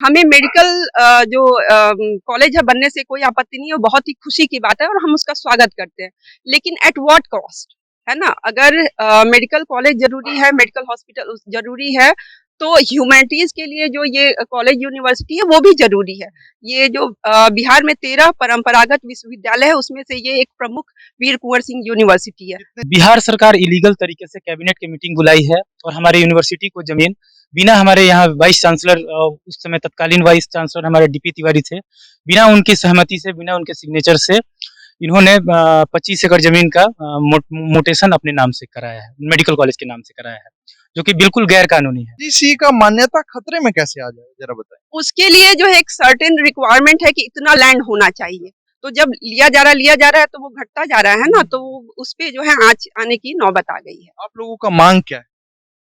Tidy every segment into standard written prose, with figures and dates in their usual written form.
हमें मेडिकल जो कॉलेज है बनने से कोई आपत्ति नहीं है, बहुत ही खुशी की बात है और हम उसका स्वागत करते हैं। लेकिन एट व्हाट कॉस्ट, है ना? अगर मेडिकल कॉलेज ज़रूरी है, मेडिकल हॉस्पिटल ज़रूरी है, तो ह्यूमैनिटीज़ के लिए जो ये कॉलेज यूनिवर्सिटी है वो भी ज़रूरी है। ये जो बिहार में 13 परंपरागत विश्वविद्यालय है उसमें से ये एक प्रमुख वीर कुंवर सिंह यूनिवर्सिटी है। बिहार सरकार इलीगल तरीके से कैबिनेट की मीटिंग बुलाई है और हमारे यूनिवर्सिटी को जमीन बिना हमारे यहाँ वाइस चांसलर उस समय तत्कालीन वाइस चांसलर हमारे डीपी तिवारी थे, बिना उनकी सहमति से, बिना उनके सिग्नेचर से इन्होंने 25 एकड़ जमीन का मोटेशन अपने नाम से कराया है, मेडिकल कॉलेज के नाम से कराया है, जो कि बिल्कुल गैर कानूनी है। यूजीसी का मान्यता खतरे में कैसे आ जाए, जरा बताएं। उसके लिए जो है एक सर्टेन रिक्वायरमेंट है कि इतना लैंड होना चाहिए। तो जब लिया जा रहा है तो वो घटता जा रहा है ना, तो उस पे जो है आँच आने की नौबत आ गई है। आप लोगों का मांग क्या है?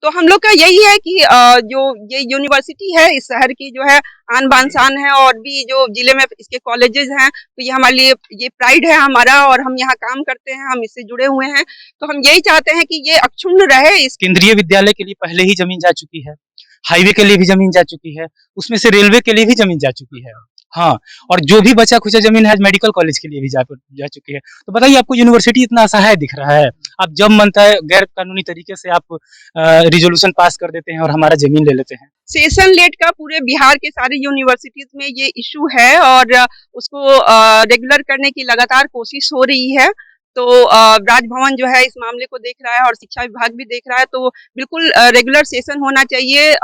तो हम लोग का यही है कि जो ये यूनिवर्सिटी है इस शहर की जो है आन बान शान है, और भी जो जिले में इसके कॉलेजेस हैं, तो ये हमारे लिए ये प्राइड है हमारा, और हम यहाँ काम करते हैं, हम इससे जुड़े हुए हैं। तो हम यही चाहते हैं कि ये अक्षुण्ण रहे। इस केंद्रीय विद्यालय के लिए पहले ही जमीन जा चुकी है, हाईवे के लिए भी जमीन जा चुकी है, उसमें से रेलवे के लिए भी जमीन जा चुकी है। हाँ, और जो भी बचा खुचा जमीन है मेडिकल कॉलेज के लिए भी जा चुकी है। तो बताइए, आपको यूनिवर्सिटी इतना असहाय दिख रहा है? आप जब मनता है गैर कानूनी तरीके से आप रिजोल्यूशन पास कर देते हैं और हमारा जमीन ले लेते हैं। सेशन लेट का पूरे बिहार के सारी यूनिवर्सिटीज में ये इशू है, और उसको रेगुलर करने की लगातार कोशिश हो रही है। तो राजभवन जो है इस मामले को देख रहा है और शिक्षा विभाग भी देख रहा है। तो बिल्कुल रेगुलर सेशन होना चाहिए।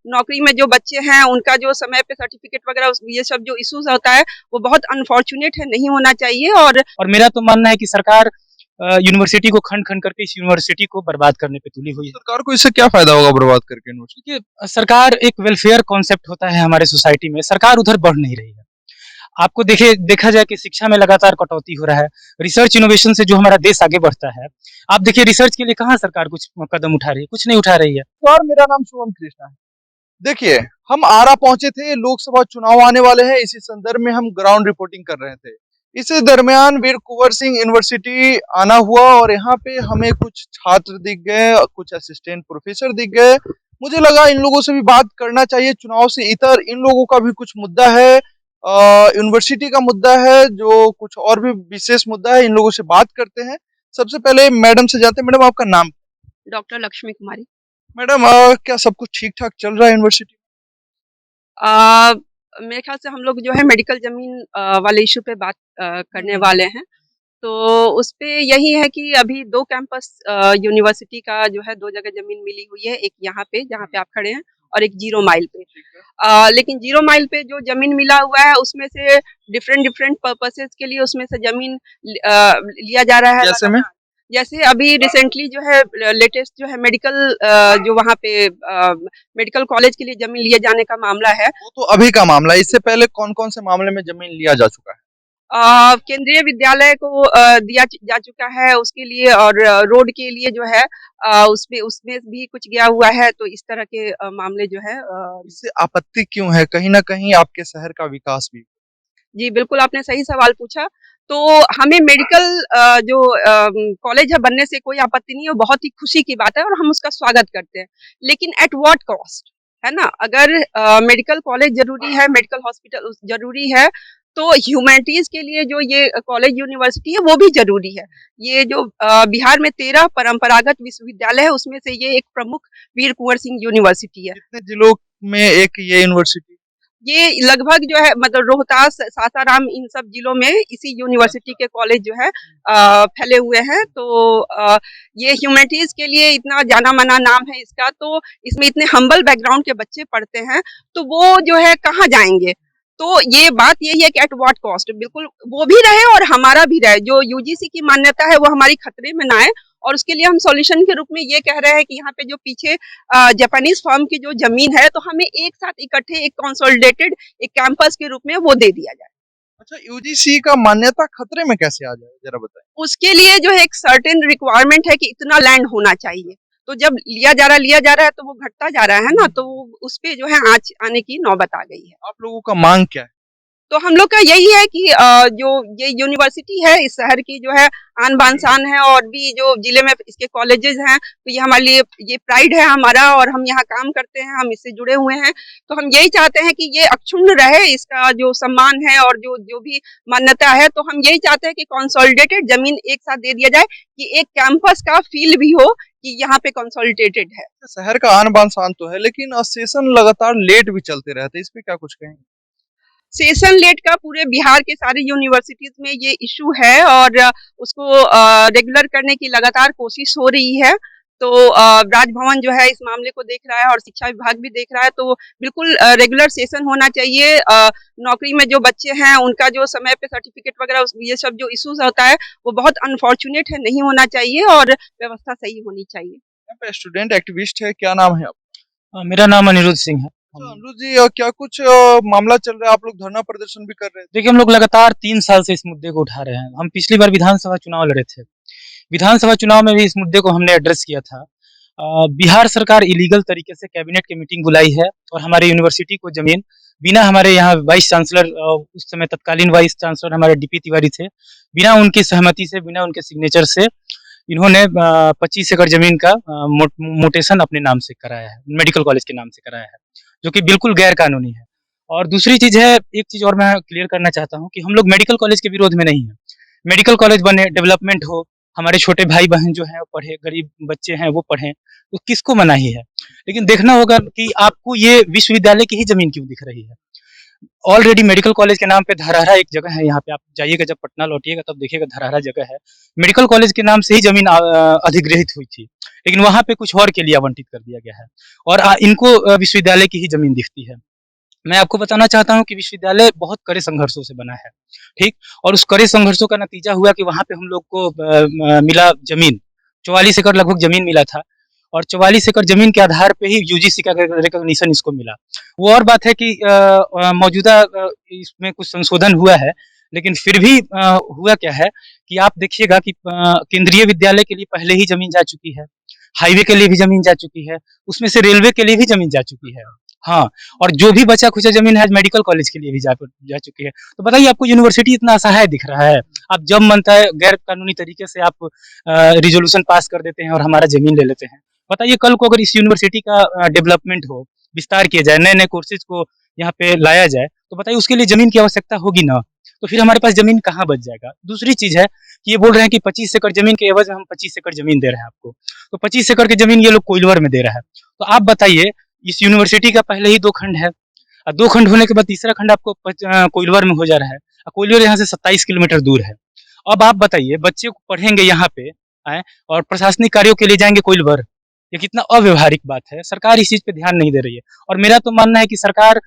नौकरी में जो बच्चे हैं उनका जो समय पे सर्टिफिकेट वगैरह ये सब जो इश्यूज होता है वो बहुत अनफॉर्चुनेट है, नहीं होना चाहिए। और मेरा तो मानना है कि सरकार यूनिवर्सिटी को खंड खंड करके इस यूनिवर्सिटी को बर्बाद करने पे तुली हुई है। सरकार को इससे क्या फायदा होगा बर्बाद करके यूनिवर्सिटी? क्योंकि सरकार एक वेलफेयर कॉन्सेप्ट होता है हमारे सोसाइटी में, सरकार उधर बढ़ नहीं रही है। आपको देखा जाए कि शिक्षा में लगातार कटौती हो रहा है, रिसर्च इनोवेशन से जो हमारा देश आगे बढ़ता है, आप देखिए रिसर्च के लिए कहाँ सरकार कुछ कदम उठा रही है, कुछ नहीं उठा रही है। और मेरा नाम शुभम कृष्णा है। देखिए, हम आरा पहुंचे थे, लोकसभा चुनाव आने वाले हैं, इसी संदर्भ में हम ग्राउंड रिपोर्टिंग कर रहे थे। इसी दरमियान वीर कुंवर सिंह यूनिवर्सिटी आना हुआ और यहाँ पे हमें कुछ छात्र दिख गए, कुछ असिस्टेंट प्रोफेसर दिख गए। मुझे लगा इन लोगों से भी बात करना चाहिए, चुनाव से इतर इन लोगों का भी कुछ मुद्दा है, यूनिवर्सिटी का मुद्दा है, जो कुछ और भी विशेष मुद्दा है, इन लोगों से बात करते हैं। सबसे पहले मैडम से जानते हैं। मैडम, आपका नाम? डॉक्टर लक्ष्मी कुमारी। मैडम, क्या सब कुछ ठीक ठाक चल रहा है यूनिवर्सिटी? मेरे ख्याल से हम लोग जो है मेडिकल जमीन वाले इशू पे बात करने वाले हैं। तो उस पे यही है कि अभी 2 कैंपस यूनिवर्सिटी का जो है 2 जगह ज़मीन मिली हुई है, एक यहाँ पे जहाँ पे आप खड़े हैं और एक 0 माइल पे। लेकिन 0 माइल पे जो ज़मीन मिला हुआ है उसमें से डिफरेंट पर्पसेस के लिए उसमें से ज़मीन लिया जा रहा है। जैसे में? जैसे अभी रिसेंटली जो है लेटेस्ट जो है मेडिकल जो वहाँ पे मेडिकल कॉलेज के लिए ज़मीन लिए जाने का मामला है। वो तो अभी का मामला है, इससे पहले कौन-कौन से मामले में जमीन लिया जा चुका है? केंद्रीय विद्यालय को दिया जा चुका है उसके लिए, और रोड के लिए जो है उसमें भी कुछ गया हुआ है। तो इस तरह के मामले जो है इससे आपत्ति क्यों है? कहीं न कहीं आपके शहर का विकास भी। जी बिल्कुल, आपने सही सवाल पूछा। तो हमें मेडिकल जो कॉलेज है बनने से कोई आपत्ति नहीं है, बहुत ही खुशी की बात है और हम उसका स्वागत करते हैं। लेकिन एट व्हाट कॉस्ट, है ना? अगर मेडिकल कॉलेज ज़रूरी है, मेडिकल हॉस्पिटल ज़रूरी है, तो ह्यूमैनिटीज़ के लिए जो ये कॉलेज यूनिवर्सिटी है वो भी ज़रूरी है। ये जो बिहार में 13 परंपरागत विश्वविद्यालय है उसमें से ये एक प्रमुख वीर कुंवर सिंह यूनिवर्सिटी है। कितने जिलों में एक ये यूनिवर्सिटी? ये लगभग जो है मतलब रोहतास, सासाराम, इन सब जिलों में इसी यूनिवर्सिटी के कॉलेज जो है फैले हुए हैं। तो ये ह्यूमैनिटीज़ के लिए इतना जाना-माना नाम है इसका, तो इसमें इतने हम्बल बैकग्राउंड के बच्चे पढ़ते हैं, तो वो जो है कहाँ जाएँगे? तो ये बात यही है कि एट व्हाट कॉस्ट, बिल्कुल वो भी रहे और हमारा भी रहे। जो यूजीसी की मान्यता है वो हमारी खतरे में ना आए, और उसके लिए हम सॉल्यूशन के रूप में ये कह रहे हैं कि यहाँ पे जो पीछे जापानीज फर्म की जो जमीन है, तो हमें एक साथ इकट्ठे एक कंसोलिडेटेड एक कैंपस के रूप में वो दे दिया जाए। अच्छा, यूजीसी का मान्यता खतरे में कैसे आ जाए, जरा बताएं। उसके लिए जो है एक सर्टेन रिक्वायरमेंट है कि इतना लैंड होना चाहिए। तो जब लिया जा रहा है तो वो घटता जा रहा है ना, तो उस पे जो है आँच आने की नौबत आ गई है। आप लोगों का मांग क्या है? तो हम लोग का यही है कि जो ये यूनिवर्सिटी है इस शहर की जो है आन बान शान है, और भी जो जिले में इसके कॉलेजेस हैं, तो ये हमारे लिए ये प्राइड है हमारा, और हम यहाँ काम करते हैं, हम इससे जुड़े हुए हैं। तो हम यही चाहते हैं कि ये अक्षुण्ण रहे, इसका जो सम्मान है और जो जो भी मान्यता है, तो हम यही चाहते हैं कि कंसोलिडेटेड जमीन एक साथ दे दिया जाए, कि एक कैंपस का फील भी हो कि यहाँ पे कंसोलिडेटेड है। शहर का आन बान शान तो है, लेकिन सेशन लगातार लेट भी चलते रहते हैं, इस पे क्या कुछ कहेंगे? सेशन लेट का पूरे बिहार के सारी यूनिवर्सिटीज में ये इशू है, और उसको रेगुलर करने की लगातार कोशिश हो रही है। तो राजभवन जो है इस मामले को देख रहा है, और शिक्षा विभाग भी देख रहा है। तो बिल्कुल रेगुलर सेशन होना चाहिए। नौकरी में जो बच्चे हैं उनका जो समय पे सर्टिफिकेट वगैरह ये सब जो इश्यूज होता है वो बहुत अनफॉर्चुनेट है, नहीं होना चाहिए, और व्यवस्था सही होनी चाहिए। यहाँ पे स्टूडेंट एक्टिविस्ट है, क्या नाम है आपका? मेरा नाम अनिरुद्ध सिंह है। अच्छा अनिरुद्ध जी, क्या कुछ मामला चल रहा है? आप लोग धरना प्रदर्शन भी कर रहे थे। देखिए, हम लोग लगातार 3 साल से इस मुद्दे को उठा रहे हैं। हम पिछली बार विधानसभा चुनाव लड़े थे। विधानसभा चुनाव में भी इस मुद्दे को हमने एड्रेस किया था। बिहार सरकार इलीगल तरीके से कैबिनेट की मीटिंग बुलाई है और हमारे यूनिवर्सिटी को जमीन बिना हमारे यहाँ वाइस चांसलर उस समय तत्कालीन वाइस चांसलर हमारे डीपी तिवारी थे, बिना उनकी सहमति से, बिना उनके सिग्नेचर से इन्होंने 25 एकड़ जमीन का मोटेशन अपने नाम से कराया है, मेडिकल कॉलेज के नाम से कराया है, जो कि बिल्कुल गैर कानूनी है। और दूसरी चीज है, एक चीज और मैं क्लियर करना चाहता हूँ कि हम लोग मेडिकल कॉलेज के विरोध में नहीं है। मेडिकल कॉलेज बने, डेवलपमेंट हो, हमारे छोटे भाई बहन जो हैं वो पढ़े, गरीब बच्चे हैं वो पढ़ें, तो किसको मनाही है। लेकिन देखना होगा कि आपको ये विश्वविद्यालय की ही जमीन क्यों दिख रही है। ऑलरेडी मेडिकल कॉलेज के नाम पे धरहरा एक जगह है, यहाँ पे आप जाइएगा, जब पटना लौटिएगा तब देखिएगा धरहरा जगह है। मेडिकल कॉलेज के नाम से ही जमीन अधिग्रहित हुई थी, लेकिन वहाँ पे कुछ और के लिए आवंटित कर दिया गया है, और इनको विश्वविद्यालय की ही जमीन दिखती है। मैं आपको बताना चाहता हूँ कि विश्वविद्यालय बहुत कड़े संघर्षों से बना है, ठीक। और उस कड़े संघर्षों का नतीजा हुआ कि वहाँ पे हम लोग को मिला जमीन, 44 एकड़ लगभग जमीन मिला था, और 44 एकड़ जमीन के आधार पे ही यूजीसी का रिकॉग्निशन इसको मिला। वो और बात है कि मौजूदा इसमें कुछ संशोधन हुआ है, लेकिन फिर भी हुआ क्या है कि आप देखिएगा कि केंद्रीय विद्यालय के लिए पहले ही जमीन जा चुकी है, हाईवे के लिए भी जमीन जा चुकी है, उसमें से रेलवे के लिए भी जमीन जा चुकी है। हाँ, और जो भी बचा खुचा जमीन है मेडिकल कॉलेज के लिए भी जा चुकी है। तो बताइए, आपको यूनिवर्सिटी इतना असहाय दिख रहा है? आप जब मनता है गैर कानूनी तरीके से आप रिजोल्यूशन पास कर देते हैं और हमारा जमीन ले लेते हैं। बताइए, कल को अगर इस यूनिवर्सिटी का डेवलपमेंट हो, विस्तार किया जाए, नए नए कोर्सेज को यहाँ पे लाया जाए, तो बताइए उसके लिए जमीन की आवश्यकता होगी ना। तो फिर हमारे पास जमीन कहाँ बच जाएगा। दूसरी चीज है कि ये बोल रहे हैं कि 25 एकड़ जमीन के एवज में हम 25 एकड़ जमीन दे रहे हैं आपको, तो 25 एकड़ की जमीन ये लोग कोइलवर में दे रहा है। तो आप बताइए, इस यूनिवर्सिटी का पहले ही 2 खंड है, 2 खंड होने के बाद तीसरा खंड आपको कोइलवर में हो जा रहा है, कोइलवर यहाँ से 27 किलोमीटर दूर है। अब आप बताइए, बच्चे को पढ़ेंगे यहाँ पे आए और प्रशासनिक कार्यों के लिए जाएंगे कोइलवर, ये कितना अव्यवहारिक बात है। सरकार इस चीज पे ध्यान नहीं दे रही है, और मेरा तो मानना है कि सरकार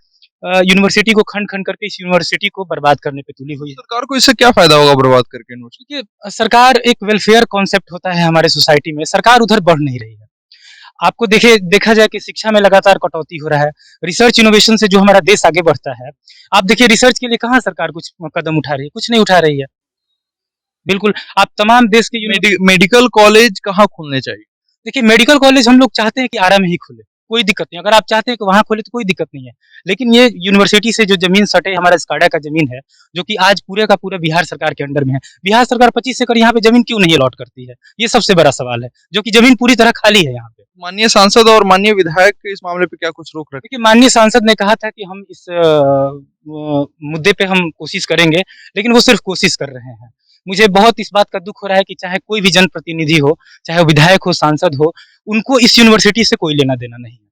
यूनिवर्सिटी को खंड खंड करके इस यूनिवर्सिटी को बर्बाद करने पे तुली हुई है। सरकार को इससे क्या फायदा होगा बर्बाद करके यूनिवर्सिटी? देखिए, सरकार एक वेलफेयर कॉन्सेप्ट होता है हमारे सोसाइटी में, सरकार उधर बढ़ नहीं रही है। आपको देखा जाए कि शिक्षा में लगातार कटौती हो रहा है, रिसर्च इनोवेशन से जो हमारा देश आगे बढ़ता है, आप देखिए रिसर्च के लिए कहाँ सरकार कुछ कदम उठा रही है, कुछ नहीं उठा रही है। बिल्कुल, आप तमाम देश के मेडिकल कॉलेज कहाँ खुलने चाहिए? देखिए, मेडिकल कॉलेज हम लोग चाहते हैं कि आरा में ही खुले, कोई दिक्कत नहीं। अगर आप चाहते हैं कि वहाँ खोले तो कोई दिक्कत नहीं है, लेकिन ये यूनिवर्सिटी से जो जमीन सटे, हमारा स्काडा का जमीन है, जो कि आज पूरे का पूरा बिहार सरकार के अंडर में है, बिहार सरकार 25 एकड़ यहाँ पे जमीन क्यों नहीं अलॉट करती है, ये सबसे बड़ा सवाल है, जो कि जमीन पूरी तरह खाली है यहाँ पे। माननीय सांसद और माननीय विधायक इस मामले पे क्या कुछ रोक रखे? देखिए, माननीय सांसद ने कहा था कि हम इस मुद्दे पे हम कोशिश करेंगे, लेकिन वो सिर्फ कोशिश कर रहे हैं। मुझे बहुत इस बात का दुख हो रहा है कि चाहे कोई भी जनप्रतिनिधि हो, चाहे विधायक हो, सांसद हो, उनको इस यूनिवर्सिटी से कोई लेना देना नहीं है।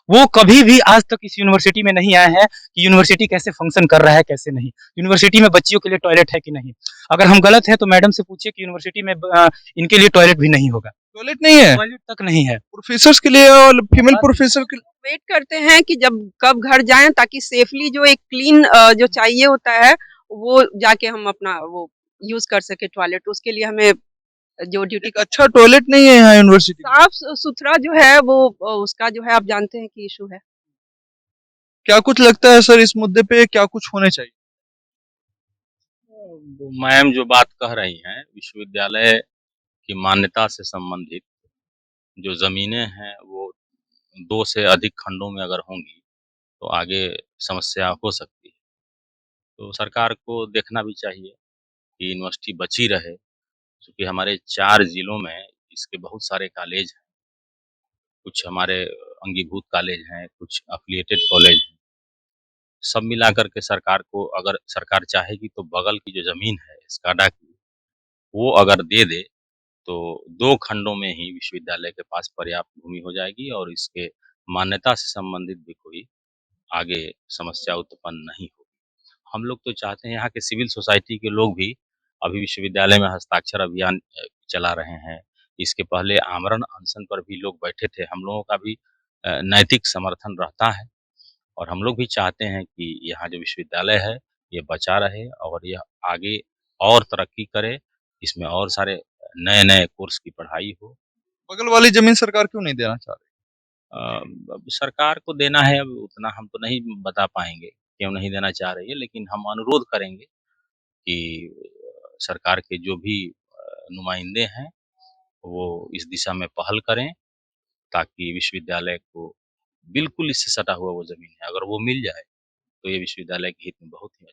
वो कभी भी आज तक इस यूनिवर्सिटी में नहीं आए हैं कि यूनिवर्सिटी कैसे फंक्शन कर रहा है, कैसे नहीं। यूनिवर्सिटी में बच्चियों के लिए टॉयलेट है कि नहीं। अगर हम गलत हैं तो मैडम से पूछिए कि यूनिवर्सिटी में इनके लिए टॉयलेट भी नहीं होगा, टॉयलेट नहीं है, टॉयलेट तक नहीं है प्रोफेसर्स के लिए और फीमेल प्रोफेसर के लिए। वेट करते हैं कि जब कब घर जाएं, ताकि सेफली जो एक क्लीन जो चाहिए होता है वो जाके हम अपना वो यूज कर सके टॉयलेट। उसके लिए हमें जो ड्यूटी एक अच्छा टॉयलेट नहीं है यहाँ यूनिवर्सिटी में। साफ सुथरा जो है वो उसका जो है आप जानते हैं कि इशू है। क्या कुछ लगता है सर, इस मुद्दे पे क्या कुछ होने चाहिए? मैम जो बात कह रही हैं, विश्वविद्यालय की मान्यता से संबंधित जो ज़मीनें हैं वो 2 से अधिक खंडों में अगर होंगी तो आगे समस्या हो सकती है। तो सरकार को देखना भी चाहिए कि यूनिवर्सिटी बची रहे, क्योंकि हमारे 4 ज़िलों में इसके बहुत सारे कॉलेज हैं। कुछ हमारे अंगीभूत कॉलेज हैं, कुछ एफ़िलिएटेड कॉलेज हैं। सब मिलाकर के सरकार को, अगर सरकार चाहेगी तो बगल की जो ज़मीन है एस्काडा की, वो अगर दे दे, तो 2 खंडों में ही विश्वविद्यालय के पास पर्याप्त भूमि हो जाएगी और इसके मान्यता से संबंधित भी कोई आगे समस्या उत्पन्न नहीं होगी। हम लोग तो चाहते हैं, यहाँ के सिविल सोसाइटी के लोग भी अभी विश्वविद्यालय में हस्ताक्षर अभियान चला रहे हैं। इसके पहले आमरण अनशन पर भी लोग बैठे थे। हम लोगों का भी नैतिक समर्थन रहता है और हम लोग भी चाहते हैं कि यहाँ जो विश्वविद्यालय है, ये बचा रहे और यह आगे और तरक्की करे, इसमें और सारे नए-नए कोर्स की पढ़ाई हो। बगल वाली जमीन सरकार क्यों नहीं देना चाह रही? अब सरकार को देना है, अब उतना हम तो नहीं बता पाएँगे, क्यों नहीं देना चाह रही है, लेकिन हम अनुरोध करेंगे कि सरकार के जो भी नुमाइंदे हैं, वो इस दिशा में पहल करें, ताकि विश्वविद्यालय को बिल्कुल इससे सटा हुआ वो ज़मीन है, अगर वो मिल जाए, तो ये विश्वविद्यालय के हित में बहुत ही